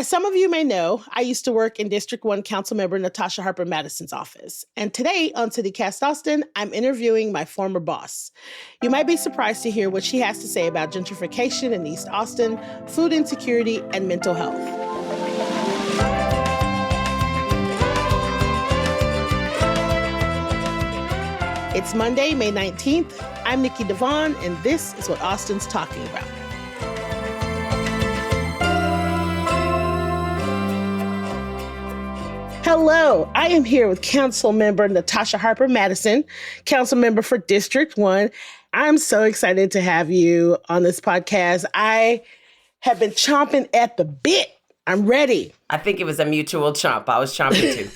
As some of you may know, I used to work in District 1 Councilmember Natasha Harper-Madison's office. And today on CityCast Austin, I'm interviewing my former boss. You might be surprised to hear what she has to say about gentrification in East Austin, food insecurity, and mental health. It's Monday, May 19th. I'm Nikki Devon, and this is what Austin's talking about. Hello, I am here with Council Member Natasha Harper-Madison, Council Member for District 1. I'm so excited to have you on this podcast. I have been chomping at the bit. I'm ready. I think it was a mutual chomp. I was chomping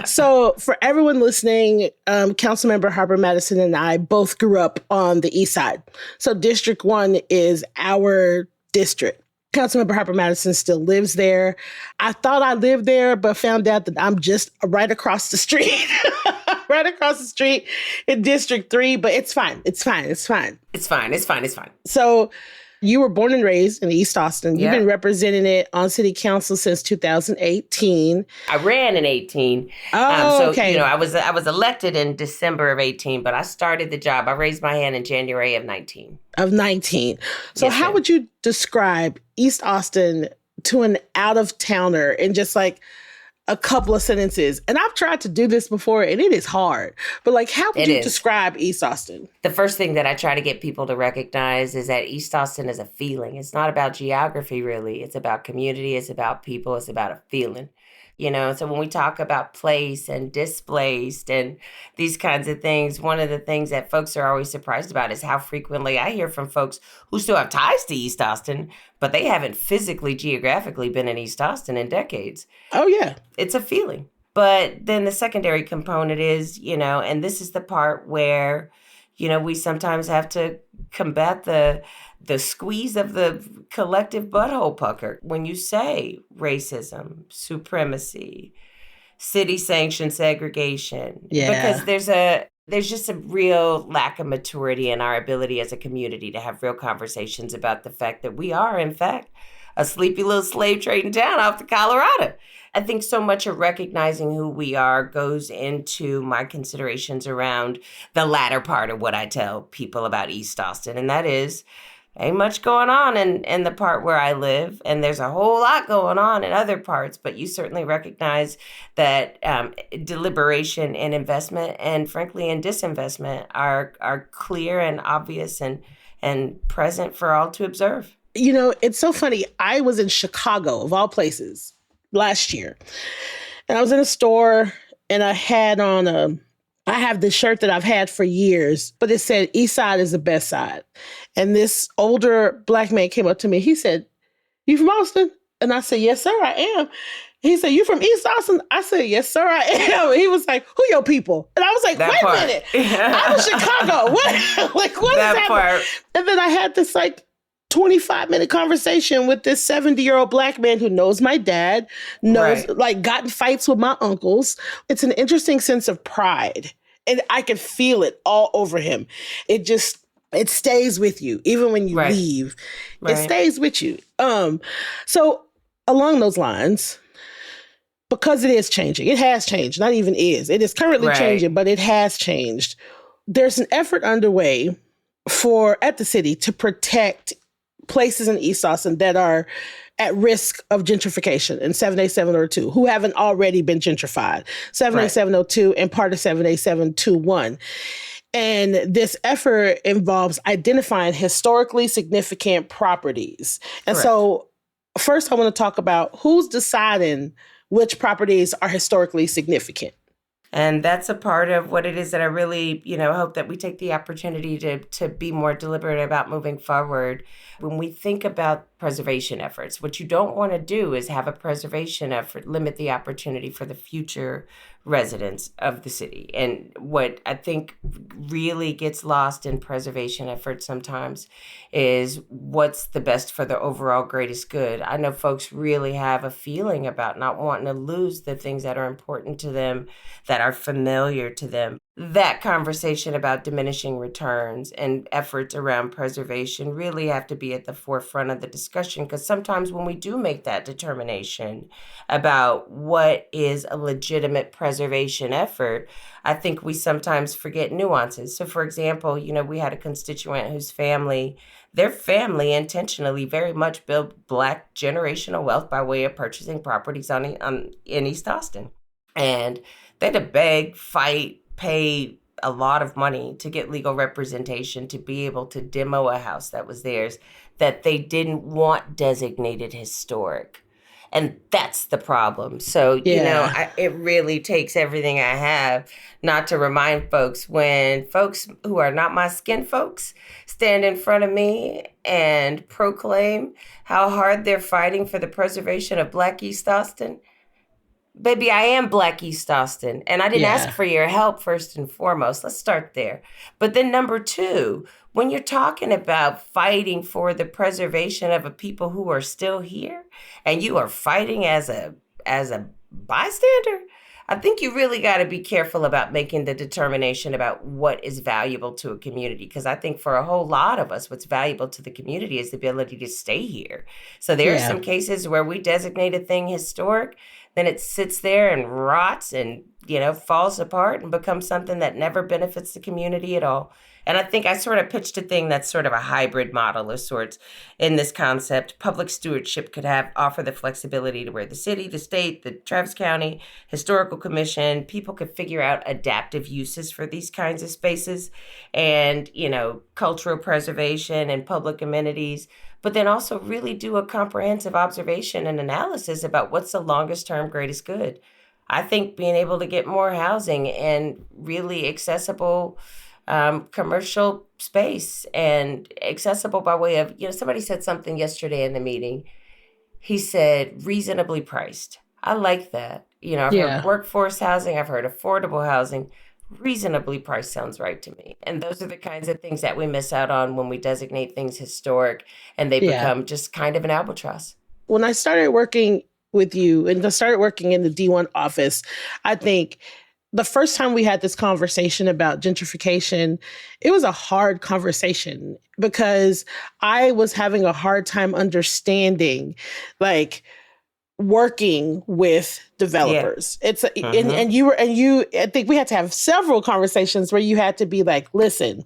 too. So for everyone listening, Councilmember Harper-Madison and I both grew up on the East Side. So District 1 is our district. Councilmember Harper-Madison still lives there. I thought I lived there, but found out that I'm just right across the street. Right across the street in District 3, but it's fine. It's fine. It's fine. It's fine. It's fine. It's fine. So you were born and raised in East Austin. You've been representing it on city council since 2018. I ran in 18. Okay. I was elected in December of 18, but I started the job. I raised my hand in January of 19. So yes, how would you describe East Austin to an out-of-towner in just like a couple of sentences? And I've tried to do this before, and it is hard. But how would you describe East Austin? The first thing that I try to get people to recognize is that East Austin is a feeling. It's not about geography, really. It's about community. It's about people. It's about a feeling. So when we talk about place and displaced and these kinds of things, one of the things that folks are always surprised about is how frequently I hear from folks who still have ties to East Austin, but they haven't physically, geographically been in East Austin in decades. Oh, yeah. It's a feeling. But then the secondary component is, and this is the part where, we sometimes have to combat the squeeze of the collective butthole pucker. When you say racism, supremacy, city-sanctioned segregation, because there's just a real lack of maturity in our ability as a community to have real conversations about the fact that we are, in fact, a sleepy little slave trading town off the Colorado. I think so much of recognizing who we are goes into my considerations around the latter part of what I tell people about East Austin, and that is, ain't much going on in the part where I live, and there's a whole lot going on in other parts, but you certainly recognize that deliberation and investment, and frankly, in disinvestment, are clear and obvious and present for all to observe. It's so funny. I was in Chicago, of all places, last year, and I was in a store, and I had on I have this shirt that I've had for years, but it said, East Side is the best side. And this older Black man came up to me. He said, "You from Austin?" And I said, "Yes, sir, I am." He said, "You from East Austin?" I said, "Yes, sir, I am." And he was like, "Who your people?" And I was like, "Wait a minute. I'm in Chicago. What is happening?" And then I had this 25-minute conversation with this 70-year-old Black man who knows my dad, got in fights with my uncles. It's an interesting sense of pride. And I could feel it all over him. It stays with you. Even when you leave, it stays with you. So along those lines, because it is changing, it has changed, not even is. It is currently changing, but it has changed. There's an effort underway at the city to protect places in East Austin that are at risk of gentrification in 78702, who haven't already been gentrified, 78702 and part of 78721. And this effort involves identifying historically significant properties. And so first I want to talk about who's deciding which properties are historically significant. And that's a part of what it is that I really, hope that we take the opportunity to be more deliberate about moving forward. When we think about preservation efforts, what you don't want to do is have a preservation effort limit the opportunity for the future residents of the city. And what I think really gets lost in preservation efforts sometimes is what's the best for the overall greatest good. I know folks really have a feeling about not wanting to lose the things that are important to them, that are familiar to them. that conversation about diminishing returns and efforts around preservation really have to be at the forefront of the discussion, because sometimes when we do make that determination about what is a legitimate preservation effort, I think we sometimes forget nuances. So, for example, we had a constituent whose their family intentionally very much built Black generational wealth by way of purchasing properties in East Austin. And they had to beg, fight, pay a lot of money to get legal representation to be able to demo a house that was theirs that they didn't want designated historic. And that's the problem. So, Yeah. it really takes everything I have not to remind folks, when folks who are not my skin folks stand in front of me and proclaim how hard they're fighting for the preservation of Black East Austin. Baby, I am Black East Austin, and I didn't ask Yeah. for your help first and foremost. Let's start there. But then number two, when you're talking about fighting for the preservation of a people who are still here, and you are fighting as a bystander, I think you really got to be careful about making the determination about what is valuable to a community. Because I think for a whole lot of us, what's valuable to the community is the ability to stay here. So there are Yeah. some cases where we designate a thing historic, then it sits there and rots and, falls apart and becomes something that never benefits the community at all. And I think I sort of pitched a thing that's sort of a hybrid model of sorts in this concept. Public stewardship could offer the flexibility to where the city, the state, the Travis County Historical Commission, people could figure out adaptive uses for these kinds of spaces and, cultural preservation and public amenities, but then also really do a comprehensive observation and analysis about what's the longest term greatest good. I think being able to get more housing and really accessible commercial space, and accessible by way of, somebody said something yesterday in the meeting. He said reasonably priced. I like that. I've heard Yeah. workforce housing, I've heard affordable housing. Reasonably priced sounds right to me. And those are the kinds of things that we miss out on when we designate things historic and they Yeah. become just kind of an albatross. When I started working with you and I started working in the D1 office, I think the first time we had this conversation about gentrification, it was a hard conversation because I was having a hard time understanding, like, working with developers. Yeah. It's I think we had to have several conversations where you had to be like, listen,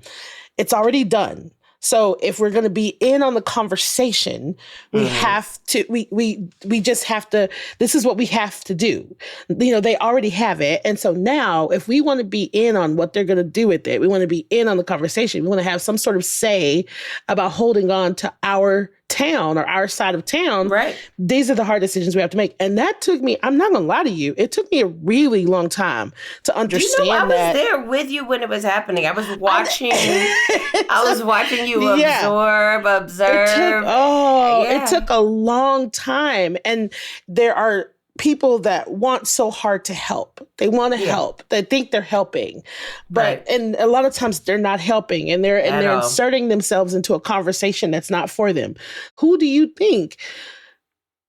it's already done. So if we're going to be in on the conversation, we have to, we just have to, this is what we have to do. They already have it. And so now if we want to be in on what they're going to do with it, we want to be in on the conversation. We want to have some sort of say about holding on to our town or our side of town. Right. These are the hard decisions we have to make. And that took me, I'm not going to lie to you, it took me a really long time to understand I that. was there with you when it was happening. I was watching. I was watching you observe. It took a long time. And there are people that want so hard to help. They want to help. They think they're helping. But and a lot of times they're not helping, and they're inserting themselves into a conversation that's not for them. Who do you think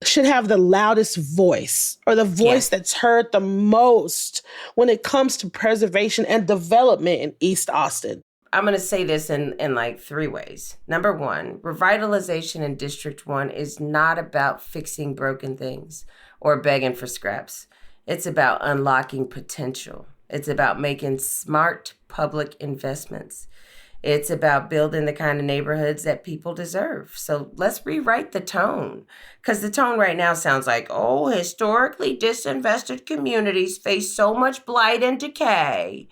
should have the loudest voice, or the voice that's heard the most when it comes to preservation and development in East Austin? I'm going to say this in like three ways. Number one, revitalization in District 1 is not about fixing broken things or begging for scraps. It's about unlocking potential. It's about making smart public investments. It's about building the kind of neighborhoods that people deserve. So let's rewrite the tone, because the tone right now sounds like, oh, historically disinvested communities face so much blight and decay.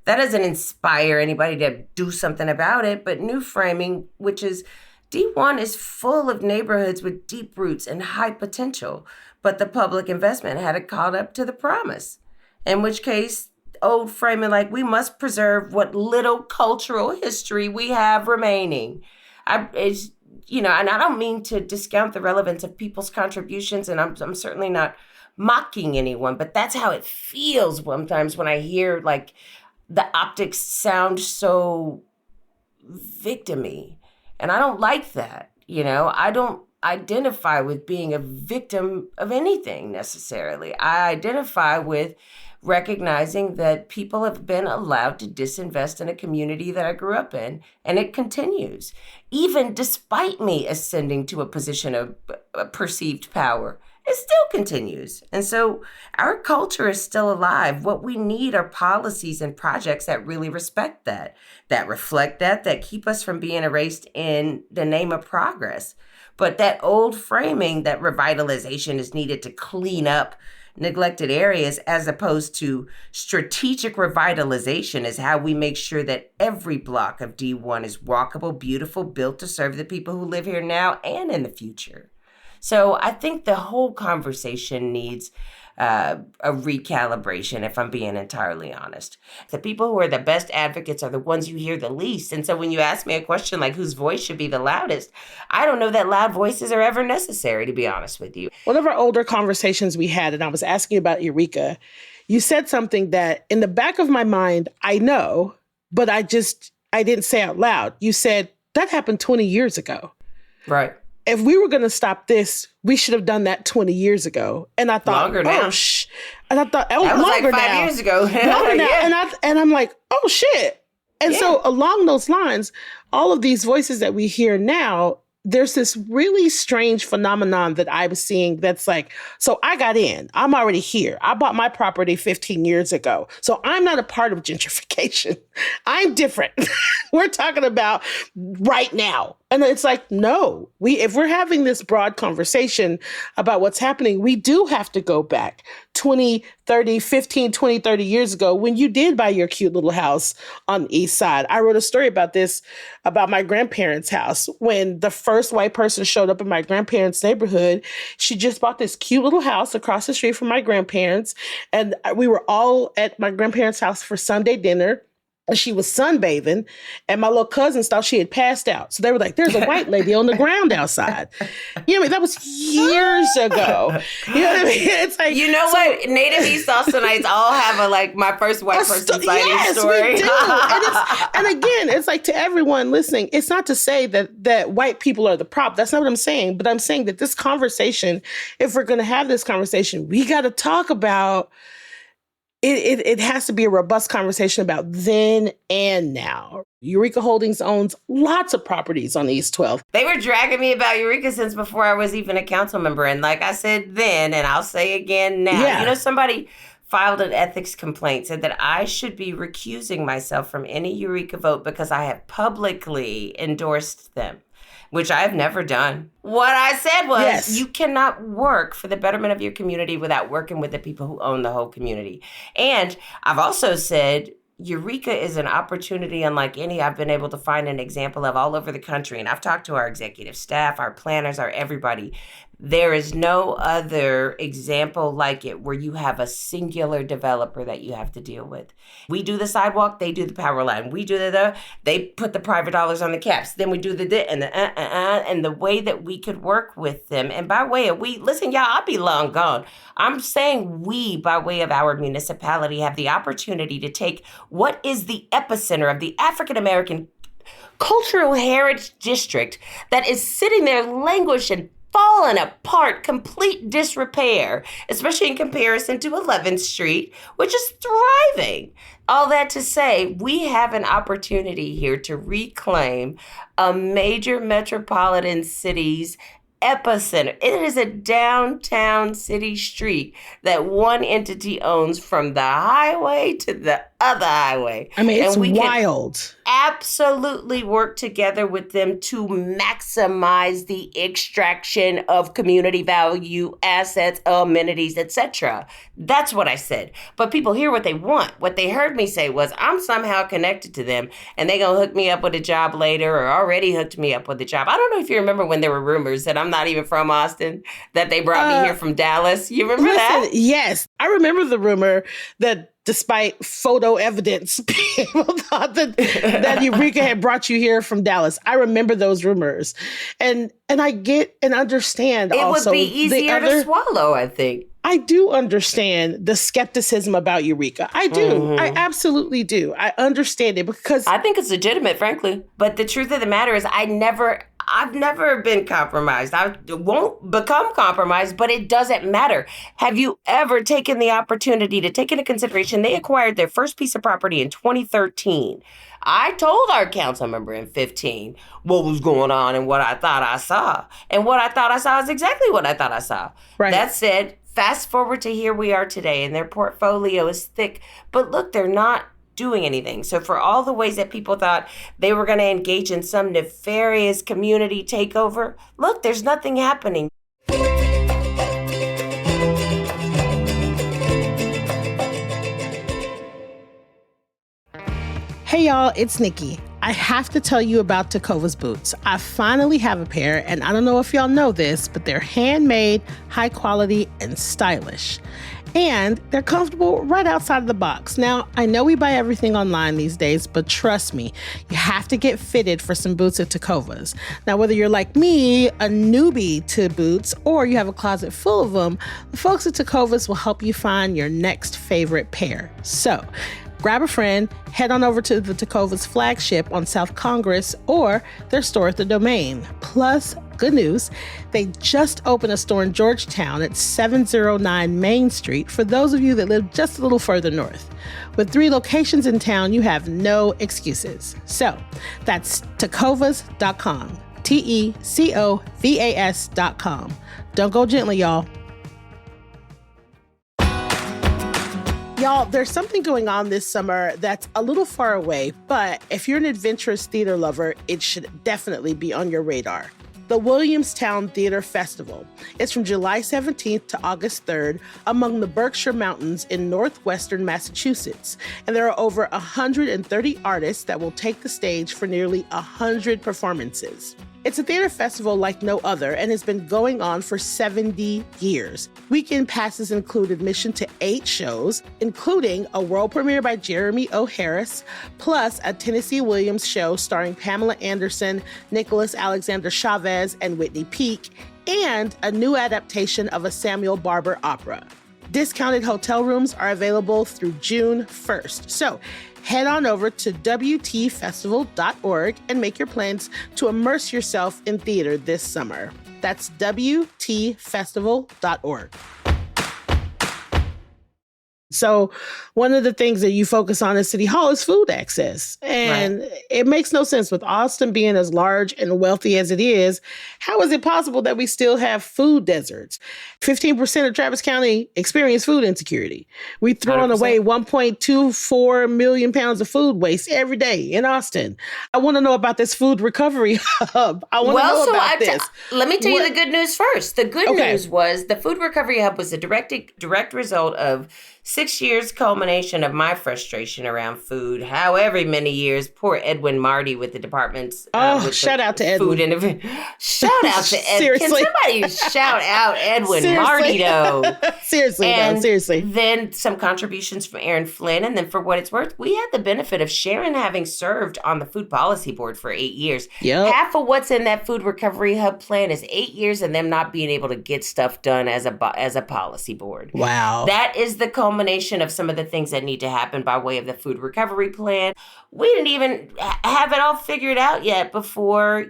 That doesn't inspire anybody to do something about it. But new framing, which is D1 is full of neighborhoods with deep roots and high potential, but the public investment hadn't caught up to the promise. In which case, old framing like we must preserve what little cultural history we have remaining. And I don't mean to discount the relevance of people's contributions, and I'm certainly not mocking anyone, but that's how it feels sometimes when I hear like the optics sound so victim-y. And I don't like that. I don't identify with being a victim of anything necessarily. I identify with recognizing that people have been allowed to disinvest in a community that I grew up in, and it continues. Even despite me ascending to a position of perceived power, it still continues. And so our culture is still alive. What we need are policies and projects that really respect that reflect that keep us from being erased in the name of progress. But that old framing that revitalization is needed to clean up neglected areas, as opposed to strategic revitalization, is how we make sure that every block of D1 is walkable, beautiful, built to serve the people who live here now and in the future. So I think the whole conversation needs a recalibration, if I'm being entirely honest. The people who are the best advocates are the ones you hear the least. And so when you ask me a question like whose voice should be the loudest, I don't know that loud voices are ever necessary, to be honest with you. One of our older conversations we had, and I was asking about Eureka, you said something that in the back of my mind, I know, but I didn't say out loud. You said, that happened 20 years ago. Right. If we were going to stop this, we should have done that 20 years ago. And I thought, longer now. And I thought, that was longer like 5 now. years ago. Longer now. Yeah. And I'm like, oh shit. And so along those lines, all of these voices that we hear now, there's this really strange phenomenon that I was seeing that's like, so I got in. I'm already here. I bought my property 15 years ago. So I'm not a part of gentrification. I'm different. We're talking about right now. And it's like, no, if we're having this broad conversation about what's happening, we do have to go back 20, 30, 15, 20, 30 years ago when you did buy your cute little house on the East Side. I wrote a story about this, about my grandparents' house. When the first white person showed up in my grandparents' neighborhood, she just bought this cute little house across the street from my grandparents. And we were all at my grandparents' house for Sunday dinner. She was sunbathing, and my little cousins thought she had passed out. So they were like, there's a white lady on the ground outside. You know what I mean? That was years ago. You know what I mean? It's like, you know what? Native East Austinites all have my first white person sighting story. We do. And again, it's like, to everyone listening, it's not to say that white people are the problem. That's not what I'm saying. But I'm saying that this conversation, if we're going to have this conversation, we got to talk about it has to be a robust conversation about then and now. Eureka Holdings owns lots of properties on East 12th. They were dragging me about Eureka since before I was even a council member. And like I said then, and I'll say again now, Yeah. You know, somebody filed an ethics complaint, said that I should be recusing myself from any Eureka vote because I have publicly endorsed them, which I've never done. What I said was, You cannot work for the betterment of your community without working with the people who own the whole community. And I've also said, Eureka is an opportunity unlike any I've been able to find an example of all over the country. And I've talked to our executive staff, our planners, our everybody. There is no other example like it where you have a singular developer that you have to deal with. We do the sidewalk, they do the power line. We do they put the private dollars on the caps. Then we do and the way that we could work with them. And by way of we, listen, y'all, I'll be long gone. I'm saying we, by way of our municipality, have the opportunity to take what is the epicenter of the African-American cultural heritage district that is sitting there languishing, fallen apart, complete disrepair, especially in comparison to 11th Street, which is thriving. All that to say, we have an opportunity here to reclaim a major metropolitan city's epicenter. It is a downtown city street that one entity owns from the highway to the other highway. I mean, it's wild. Absolutely work together with them to maximize the extraction of community value, assets, amenities, etc. That's what I said. But people hear what they want. What they heard me say was, I'm somehow connected to them and they gonna hook me up with a job later, or already hooked me up with a job. I don't know if you remember when there were rumors that I'm not even from Austin, that they brought me here from Dallas. You remember that? Yes. I remember the rumor that despite photo evidence, people thought that Eureka had brought you here from Dallas. I remember those rumors. And I get and understand it also. It would be easier to swallow, I think. I do understand the skepticism about Eureka. I do. Mm-hmm. I absolutely do. I understand it because I think it's legitimate, frankly. But the truth of the matter is I never I've never been compromised. I won't become compromised, but it doesn't matter. Have you ever taken the opportunity to take into consideration they acquired their first piece of property in 2013? I told our council member in 15 what was going on and what I thought I saw. And what I thought I saw is exactly what I thought I saw. Right. That said, fast forward to here we are today, and their portfolio is thick. But look, they're not doing anything. So for all the ways that people thought they were going to engage in some nefarious community takeover, look, there's nothing happening. Hey y'all, it's Nikki. I have to tell you about Tecovas boots. I finally have a pair, and I don't know if y'all know this, but they're handmade, high quality, and stylish. And they're comfortable right outside of the box. Now, I know we buy everything online these days, but trust me, you have to get fitted for some boots at Tecovas. Now, whether you're like me, a newbie to boots, or you have a closet full of them, the folks at Tecovas will help you find your next favorite pair. So, grab a friend, head on over to the Tecovas flagship on South Congress or their store at the Domain. Plus, good news, they just opened a store in Georgetown at 709 Main Street for those of you that live just a little further north. With 3 locations in town, you have no excuses. So, that's tecovas.com, Tecovas.com. Don't go gently, y'all. Y'all, there's something going on this summer that's a little far away, but if you're an adventurous theater lover, it should definitely be on your radar. The Williamstown Theater Festival. It's from July 17th to August 3rd among the Berkshire Mountains in northwestern Massachusetts. And there are over 130 artists that will take the stage for nearly 100 performances. It's a theater festival like no other and has been going on for 70 years. Weekend passes include admission to 8 shows, including a world premiere by Jeremy O. Harris, plus a Tennessee Williams show starring Pamela Anderson, Nicholas Alexander Chavez, and Whitney Peake, and a new adaptation of a Samuel Barber opera. Discounted hotel rooms are available through June 1st. So head on over to WTFestival.org and make your plans to immerse yourself in theater this summer. That's WTFestival.org. So one of the things that you focus on at City Hall is food access. And It makes no sense with Austin being as large and wealthy as it is. How is it possible that we still have food deserts? 15% of Travis County experience food insecurity. We throwing 100%. away 1.24 million pounds of food waste every day in Austin. I want to know about this food recovery hub. I want to know about this. Let me tell you the good news first. The good news was the food recovery hub was a direct result of 6 years culmination of my frustration around food. However many years, poor Edwin Marty with the departments. Shout out to Edwin. Shout out to Edwin. Seriously. Can somebody shout out Edwin Marty, though? Seriously. Then some contributions from Aaron Flynn. And then for what it's worth, we had the benefit of Sharon having served on the food policy board for 8 years. Yep. Half of what's in that food recovery hub plan is 8 years and them not being able to get stuff done as a policy board. Wow. That is the culmination of some of the things that need to happen by way of the food recovery plan. We didn't even have it all figured out yet before,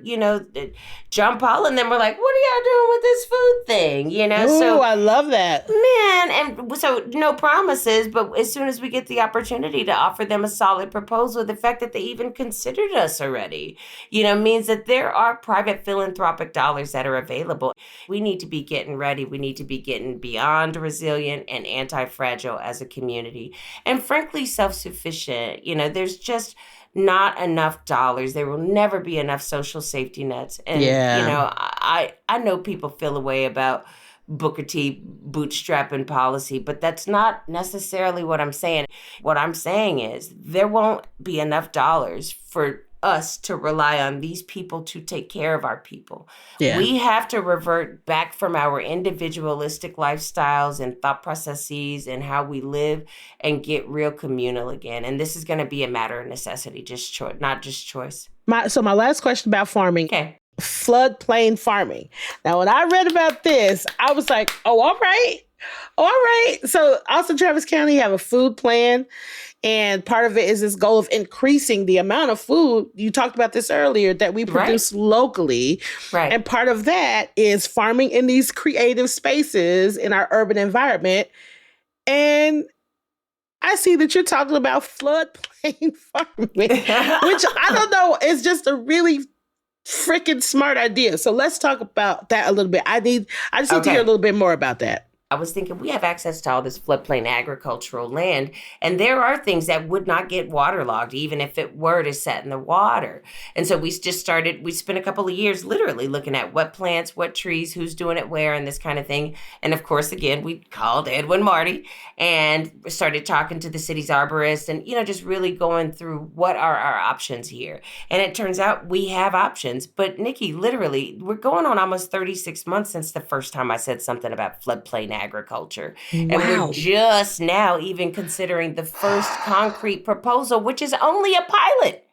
John Paul and them were like, what are y'all doing with this food thing? Ooh, So I love that. man, and so no promises, but as soon as we get the opportunity to offer them a solid proposal, the fact that they even considered us already, means that there are private philanthropic dollars that are available. We need to be getting ready. We need to be getting beyond resilient and anti-fragile as a community. And frankly, self-sufficient. There's just not enough dollars. There will never be enough social safety nets. And, I know people feel a way about Booker T bootstrapping policy, but that's not necessarily what I'm saying. What I'm saying is there won't be enough dollars for us to rely on these people to take care of our people. Yeah. We have to revert back from our individualistic lifestyles and thought processes and how we live and get real communal again. And this is going to be a matter of necessity, not just choice. My last question about farming. Okay. Floodplain farming. Now, when I read about this, I was like, oh, all right. All right. So Austin Travis County have a food plan. And part of it is this goal of increasing the amount of food. You talked about this earlier that we Right. produce locally. Right. And part of that is farming in these creative spaces in our urban environment. And I see that you're talking about floodplain farming, which I don't know is just a really freaking smart idea. So let's talk about that a little bit. I just need to hear a little bit more about that. I was thinking we have access to all this floodplain agricultural land, and there are things that would not get waterlogged, even if it were to set in the water. And so we spent a couple of years literally looking at what plants, what trees, who's doing it where, and this kind of thing. And of course, again, we called Edwin Marty and started talking to the city's arborist and, just really going through what are our options here. And it turns out we have options. But Nikki, literally, we're going on almost 36 months since the first time I said something about floodplain agriculture. Wow. And we're just now even considering the first concrete proposal, which is only a pilot.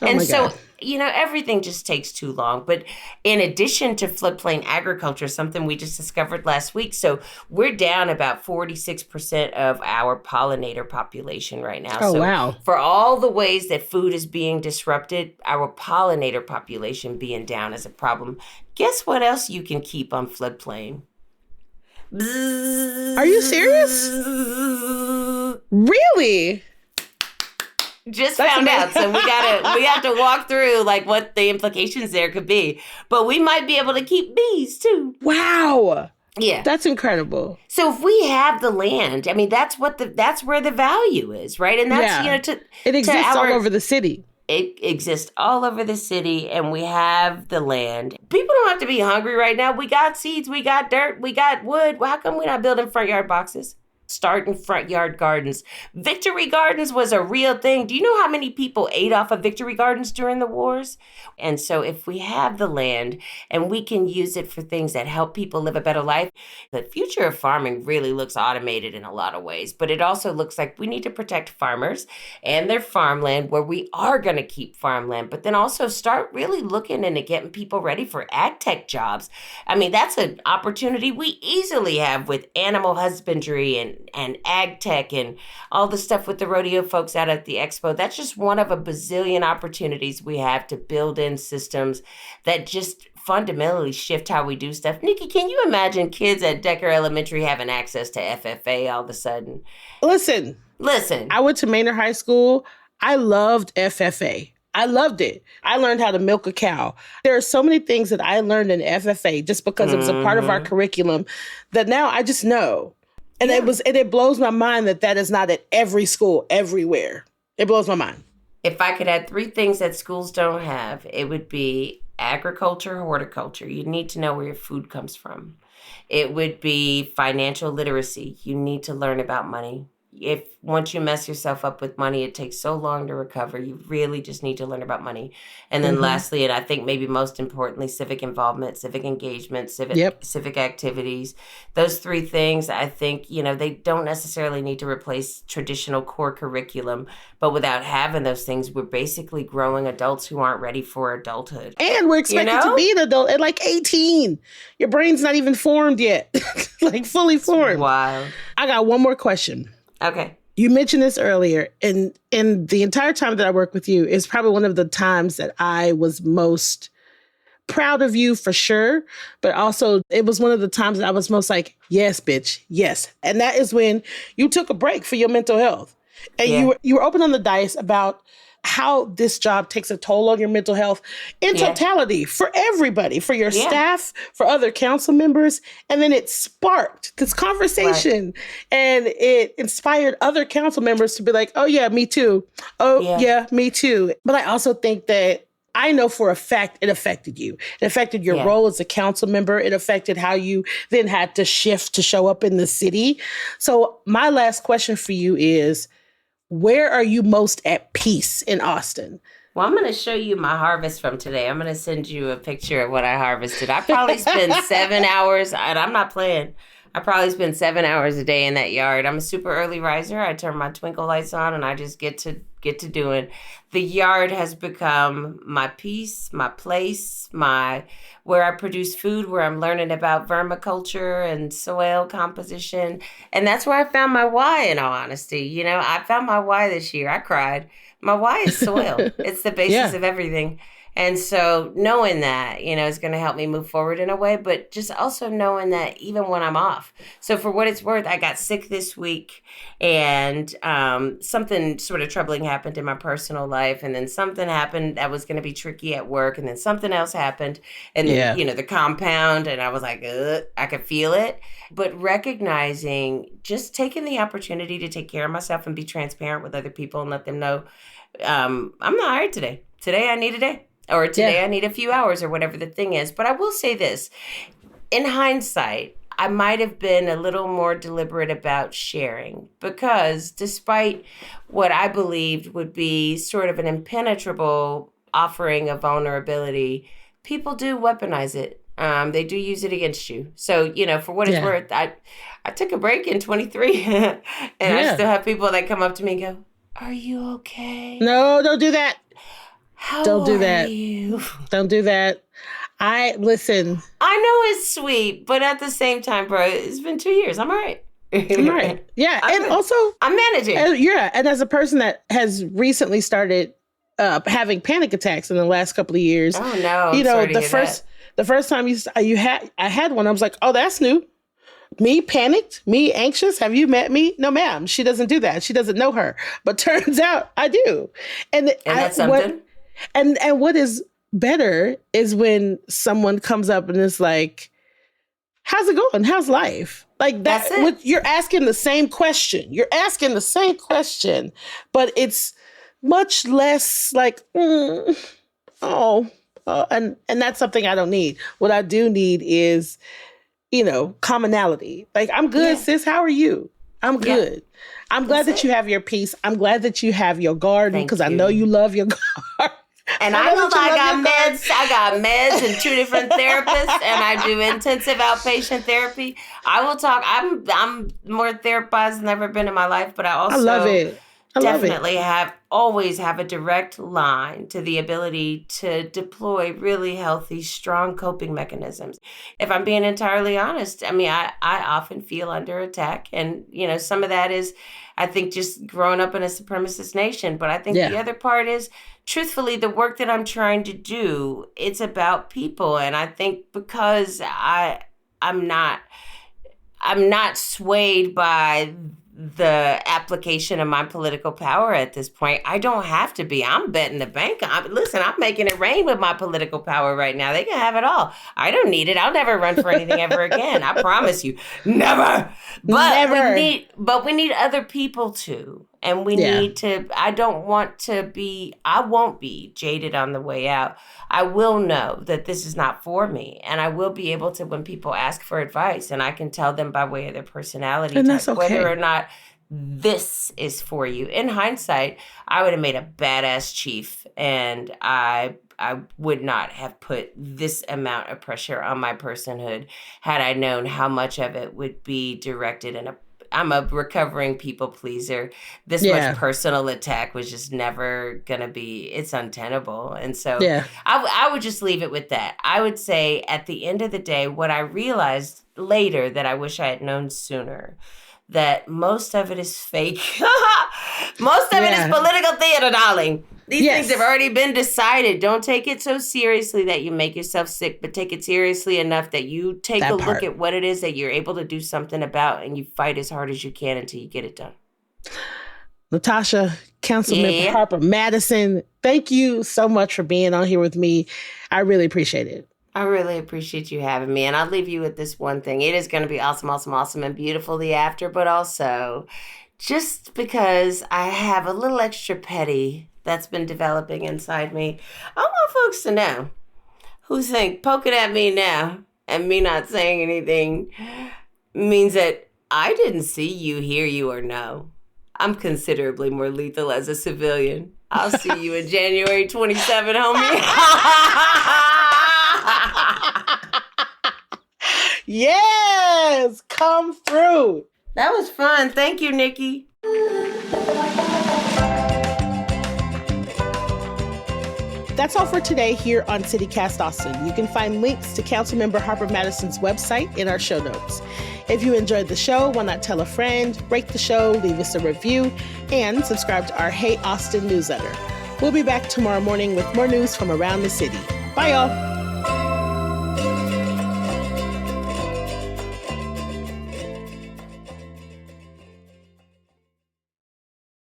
Oh and my so, God. Everything just takes too long. But in addition to floodplain agriculture, something we just discovered last week. So we're down about 46% of our pollinator population right now. Oh, so wow. For all the ways that food is being disrupted, our pollinator population being down is a problem. Guess what else you can keep on floodplain? Are you serious? Really? Just found out. So we have to walk through like what the implications there could be. But we might be able to keep bees too. Wow. Yeah. That's incredible. So if we have the land, I mean that's where the value is, right? And that's it exists all over the city. It exists all over the city, and we have the land. People don't have to be hungry right now. We got seeds, we got dirt, we got wood. How come we're not building front yard boxes? Starting front yard gardens. Victory gardens was a real thing. Do you know how many people ate off of victory gardens during the wars? And so if we have the land and we can use it for things that help people live a better life, the future of farming really looks automated in a lot of ways. But it also looks like we need to protect farmers and their farmland where we are going to keep farmland, but then also start really looking into getting people ready for ag tech jobs. I mean, that's an opportunity we easily have with animal husbandry and ag tech and all the stuff with the rodeo folks out at the expo. That's just one of a bazillion opportunities we have to build in systems that just fundamentally shift how we do stuff. Nikki, can you imagine kids at Decker Elementary having access to FFA all of a sudden? Listen. I went to Manor High School. I loved FFA. I loved it. I learned how to milk a cow. There are so many things that I learned in FFA just because it was a part of our curriculum that now I just know. And it blows my mind that is not at every school everywhere. It blows my mind. If I could add 3 things that schools don't have, it would be agriculture, horticulture. You need to know where your food comes from. It would be financial literacy. You need to learn about money. If once you mess yourself up with money, it takes so long to recover. You really just need to learn about money. And then lastly, and I think maybe most importantly, civic involvement, civic engagement, civic activities. Those 3 things, I think, they don't necessarily need to replace traditional core curriculum. But without having those things, we're basically growing adults who aren't ready for adulthood. And we're expected to be an adult at like 18. Your brain's not even formed yet, like fully formed. Wow. I got one more question. Okay. You mentioned this earlier, and the entire time that I work with you is probably one of the times that I was most proud of you for sure. But also it was one of the times that I was most like, yes, bitch, yes. And that is when you took a break for your mental health. And you were open on the dice about how this job takes a toll on your mental health in totality for everybody, for your staff, for other council members. And then it sparked this conversation and it inspired other council members to be like, oh yeah, me too. Oh yeah, me too. But I also think that I know for a fact it affected you. It affected your role as a council member. It affected how you then had to shift to show up in the city. So my last question for you is, where are you most at peace in Austin? Well, I'm going to show you my harvest from today. I'm going to send you a picture of what I harvested. I probably spend 7 hours, and I'm not playing. I probably spend 7 hours a day in that yard. I'm a super early riser. I turn my twinkle lights on, and I just get to get to doing. The yard has become my peace, my place, where I produce food, where I'm learning about vermiculture and soil composition. And that's where I found my why, in all honesty. I found my why this year. I cried. My why is soil. It's the basis Yeah. of everything. And so knowing that, is going to help me move forward in a way, but just also knowing that even when I'm off. So for what it's worth, I got sick this week and something sort of troubling happened in my personal life. And then something happened that was going to be tricky at work. And then something else happened. And then, the compound. And I was like, I could feel it. But recognizing, just taking the opportunity to take care of myself and be transparent with other people and let them know I'm not all right today. Today I need a day. Or today I need a few hours or whatever the thing is. But I will say this. In hindsight, I might have been a little more deliberate about sharing because despite what I believed would be sort of an impenetrable offering of vulnerability, people do weaponize it. They do use it against you. So, for what it's worth, I took a break in 23 and I still have people that come up to me and go, "Are you okay? No, don't do that. Don't do that. Don't do that. Listen. I know it's sweet, but at the same time, bro, it's been 2 years. I'm all right. I'm all right. Yeah. And also, I'm managing. And as a person that has recently started having panic attacks in the last couple of years. Oh, no. The first time I had one, I was like, oh, that's new. Me panicked, me anxious. Have you met me? No, ma'am. She doesn't do that. She doesn't know her. But turns out I do. And that's something. And what is better is when someone comes up and is like, how's it going? How's life? Like that. That's it. You're asking the same question. But it's much less like, and that's something I don't need. What I do need is, commonality. Like, I'm good, sis. How are you? I'm good. I'm glad that you have your peace. I'm glad that you have your garden because I know you love your garden. And I got meds and 2 different therapists, and I do intensive outpatient therapy. I will talk. I'm more therapized than I've ever been in my life, but I also love it. Definitely always have a direct line to the ability to deploy really healthy, strong coping mechanisms. If I'm being entirely honest, I often feel under attack. And, some of that is, I think, just growing up in a supremacist nation. But I think the other part is, truthfully, the work that I'm trying to do, it's about people. And I think because I'm not swayed by the application of my political power at this point. I don't have to be. I'm betting the bank. I'm making it rain with my political power right now. They can have it all. I don't need it. I'll never run for anything ever again. I promise you. Never. But we need other people too. And we need to, I won't be jaded on the way out. I will know that this is not for me. And I will be able to, when people ask for advice, and I can tell them by way of their personality and type, that's okay. whether or not this is for you. In hindsight, I would have made a badass chief, and I would not have put this amount of pressure on my personhood had I known how much of it would be directed in I'm a recovering people pleaser. This much personal attack was just never going to be, it's untenable. And so I would just leave it with that. I would say at the end of the day, what I realized later that I wish I had known sooner, that most of it is fake. Most of it is political theater, darling. These things have already been decided. Don't take it so seriously that you make yourself sick, but take it seriously enough that you take a look at what it is that you're able to do something about, and you fight as hard as you can until you get it done. Natasha, Councilmember Harper-Madison, thank you so much for being on here with me. I really appreciate it. I really appreciate you having me. And I'll leave you with this one thing. It is going to be awesome, awesome, awesome, and beautiful the after, but also just because I have a little extra petty that's been developing inside me, I want folks to know who think poking at me now and me not saying anything means that I didn't see you, hear you, or know. I'm considerably more lethal as a civilian. I'll see you in January 27, homie. Yes, come through. That was fun. Thank you, Nikki. That's all for today here on CityCast Austin. You can find links to Councilmember Harper-Madison's website in our show notes. If you enjoyed the show, why not tell a friend, rate the show, leave us a review, and subscribe to our Hey Austin newsletter. We'll be back tomorrow morning with more news from around the city. Bye, y'all.